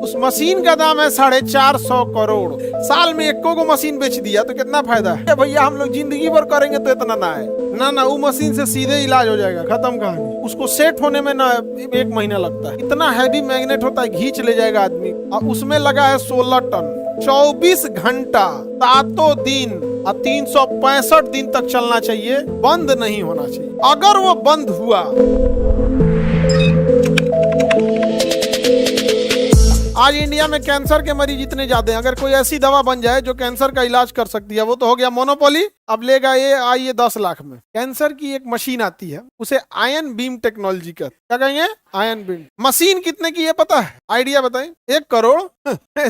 उस मशीन का दाम है 450 करोड़। साल में एको को मशीन बेच दिया तो कितना फायदा है भैया। हम लोग जिंदगी भर करेंगे तो इतना ना है ना वो मशीन से सीधे इलाज हो जाएगा, खत्म कहानी। उसको सेट होने में ना 1 महीना लगता है। इतना हैवी मैग्नेट होता है, खींच ले जाएगा आदमी। और उसमें लगा है 16 टन, 24 घंटा, 7 दिन और 365 दिन तक चलना चाहिए, बंद नहीं होना चाहिए। अगर वो बंद हुआ, आज इंडिया में कैंसर के मरीज इतने ज्यादा हैं, अगर कोई ऐसी दवा बन जाए जो कैंसर का इलाज कर सकती है, वो तो हो गया मोनोपोली। अब लेगा ये आइए 10 लाख में। कैंसर की एक मशीन आती है, उसे आयन बीम टेक्नोलॉजी का, क्या कहेंगे, आयन बीम मशीन। कितने की है पता है, आइडिया बताएं? 1 करोड़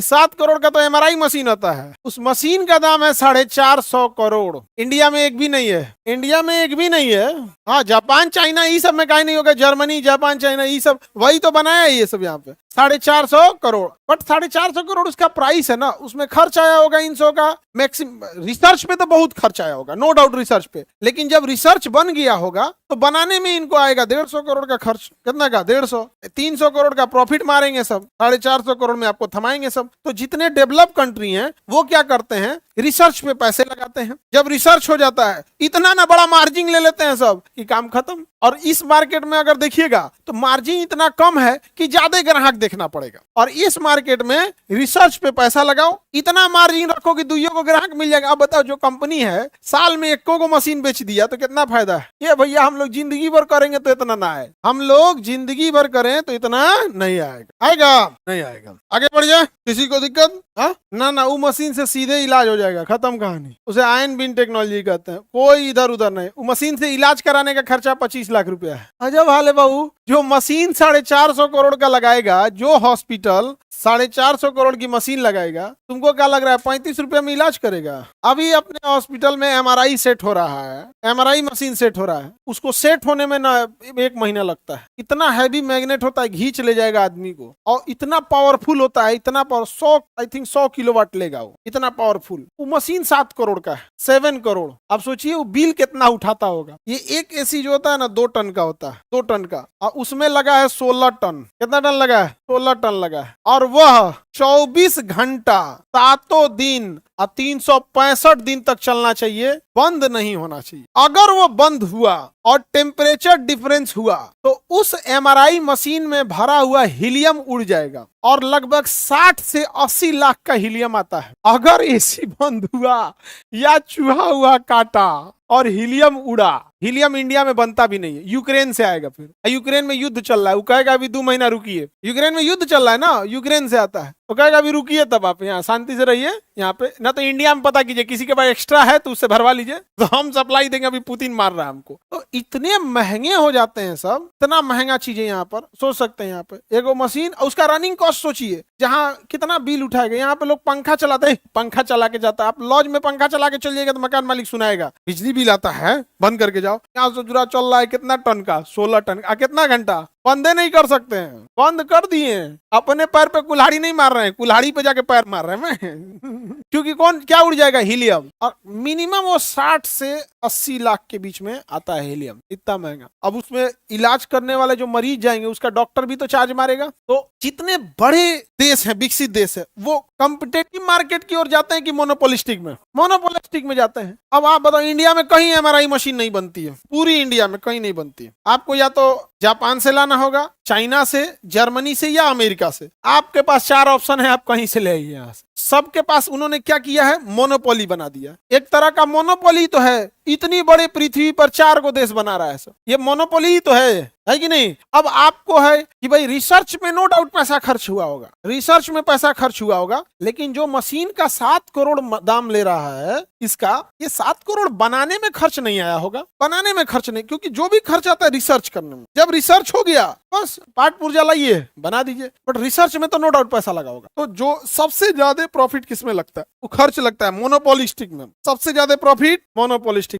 7 करोड़ का तो एमआरआई मशीन आता है। उस मशीन का दाम है 450 करोड़। इंडिया में एक भी नहीं है, इंडिया में एक भी नहीं है। हाँ, जापान चाइना ये सब में कहीं नहीं होगा, जर्मनी जापान चाइना ये सब वही तो बनाया है ये सब यहाँ पे। 450 करोड़, बट 450 करोड़ उसका प्राइस है ना, उसमें खर्च आया होगा इन सौ का मैक्सिमम। रिसर्च पे तो बहुत खर्च आया होगा, नो डाउट रिसर्च पे, लेकिन जब रिसर्च बन गया होगा तो बनाने में इनको आएगा 150 करोड़ का खर्च। कितना का, 150, 300 करोड़ का प्रॉफिट मारेंगे सब, 450 करोड़ में आपको थमाएंगे सब। तो जितने डेवलप कंट्री हैं वो क्या करते हैं, रिसर्च पे पैसे लगाते हैं। जब रिसर्च हो जाता है इतना ना बड़ा मार्जिन ले लेते हैं सब कि काम खत्म। और इस मार्केट में अगर देखिएगा तो मार्जिन इतना कम है कि ज्यादा ग्राहक देखना पड़ेगा। और इस मार्केट में रिसर्च पे पैसा लगाओ, इतना मार्जिन रखो कि दुइयों को ग्राहक मिल जाएगा। अब बताओ, जो कंपनी है साल में एको को मशीन बेच दिया तो कितना फायदा है। ये भैया हम लोग जिंदगी भर करेंगे तो इतना ना आए, हम लोग जिंदगी भर करें तो इतना नहीं आएगा, आएगा नहीं आएगा। आगे बढ़ जाए, किसी को दिक्कत ना वो मशीन से सीधे इलाज हो जाएगा, खत्म कहानी। उसे आयन बीम टेक्नोलॉजी कहते हैं, कोई इधर उधर नहीं। वो मशीन से इलाज कराने का खर्चा 25 लाख रुपया है। अजब हाल है बाबू। जो मशीन 450 करोड़ का लगाएगा, जो हॉस्पिटल 450 करोड़ की मशीन लगाएगा, तुमको क्या लग रहा है 35 रुपए में इलाज करेगा? अभी अपने हॉस्पिटल में एमआरआई सेट हो रहा है, एमआरआई मशीन सेट हो रहा है, उसको सेट होने में ना 1 महीना लगता है। इतना हैवी मैग्नेट होता है, खींच ले जाएगा आदमी को। और इतना पावरफुल होता है, इतना पावर, 100 किलोवाट लेगा वो, इतना पावरफुल। वो मशीन 7 करोड़ का है, 7 करोड़। अब सोचिए वो बिल कितना उठाता होगा। ये एक एसी जो होता है ना 2 टन का होता है, 2 टन का, और उसमें लगा है 16 टन। कितना टन लगा है? 16 टन लगा है। और वह 24 घंटा, 7 दिन और 365 दिन तक चलना चाहिए, बंद नहीं होना चाहिए। अगर वो बंद हुआ और टेम्परेचर डिफरेंस हुआ तो उस एमआरआई मशीन में भरा हुआ हीलियम उड़ जाएगा। और लगभग 60 से 80 लाख का हीलियम आता है। अगर एसी बंद हुआ या चूहा हुआ काटा और हीलियम उड़ा, हीलियम इंडिया में बनता भी नहीं है, यूक्रेन से आएगा। फिर यूक्रेन में युद्ध चल रहा है, वो कहेगा अभी 2 महीना रुकिए। यूक्रेन में युद्ध चल रहा है ना, यूक्रेन से आता है, वो कहेगा अभी रुकिए, तब आप यहाँ शांति से रहिए यहाँ पे। ना तो इंडिया में पता कीजिए, किसी के पास एक्स्ट्रा है तो उससे भरवा लीजिए, तो हम सप्लाई देंगे, अभी पुतिन मार रहा है हमको। तो इतने महंगे हो जाते हैं सब, इतना महंगा चीजें यहाँ पर। सोच सकते हैं यहाँ पे एगो मशीन, उसका रनिंग कॉस्ट सोचिए, जहाँ कितना बिल उठाएगा। यहाँ पे लोग पंखा चलाते हैं, पंखा चला के जाता है। आप लॉज में पंखा चला के चल जाएगा तो मकान मालिक सुनाएगा बिजली बिल आता है, बंद करके जाओ। यहाँ से जुड़ा चल रहा है कितना टन का, 16 टन का। कितना घंटा बंदे नहीं कर सकते हैं, बंद कर दिए। अपने पैर पे कुल्हाड़ी नहीं मार रहे हैं, कुल्हाड़ी पे जाके पैर मार रहे हैं क्योंकि कौन क्या उड़ जाएगा, हीलियम। और मिनिमम वो 60 से 80 लाख के बीच में आता है हीलियम, इतना महंगा। अब उसमें इलाज करने वाले जो मरीज जाएंगे, उसका डॉक्टर भी तो चार्ज मारेगा। तो जितने बड़े देश हैं, विकसित देश है, वो कॉम्पिटेटिव मार्केट की ओर जाते हैं कि मोनोपोलिस्टिक में, मोनोपोलिस्टिक में जाते हैं। अब आप बताओ, इंडिया में कहीं एमआरआई मशीन नहीं बनती है, पूरी इंडिया में कहीं नहीं बनती है। आपको या तो जापान से लाना होगा, चाइना से, जर्मनी से या अमेरिका से। आपके पास 4 ऑप्शन है, आप कहीं से ले आइए। यहाँ से सबके पास उन्होंने क्या किया है, मोनोपोली बना दिया। एक तरह का मोनोपोली तो है, इतनी बड़ी पृथ्वी पर 4 को देश बना रहा है सब, ये मोनोपोली ही तो है कि नहीं। अब आपको है कि भाई रिसर्च में नो डाउट पैसा खर्च हुआ होगा, रिसर्च में पैसा खर्च हुआ होगा, लेकिन जो मशीन का 7 करोड़ दाम ले रहा है इसका, ये 7 करोड़ बनाने में खर्च नहीं आया होगा, बनाने में खर्च नहीं, क्योंकि जो भी खर्च आता है रिसर्च करने में। जब रिसर्च हो गया बस पार्ट पुर्जा लाइए बना दीजिए, बट रिसर्च में तो नो डाउट पैसा लगा होगा। तो जो सबसे ज्यादा प्रॉफिट किसमें लगता है, वो खर्च लगता है मोनोपोलिस्टिक में। सबसे ज्यादा प्रॉफिट मोनोपोलिस्टिक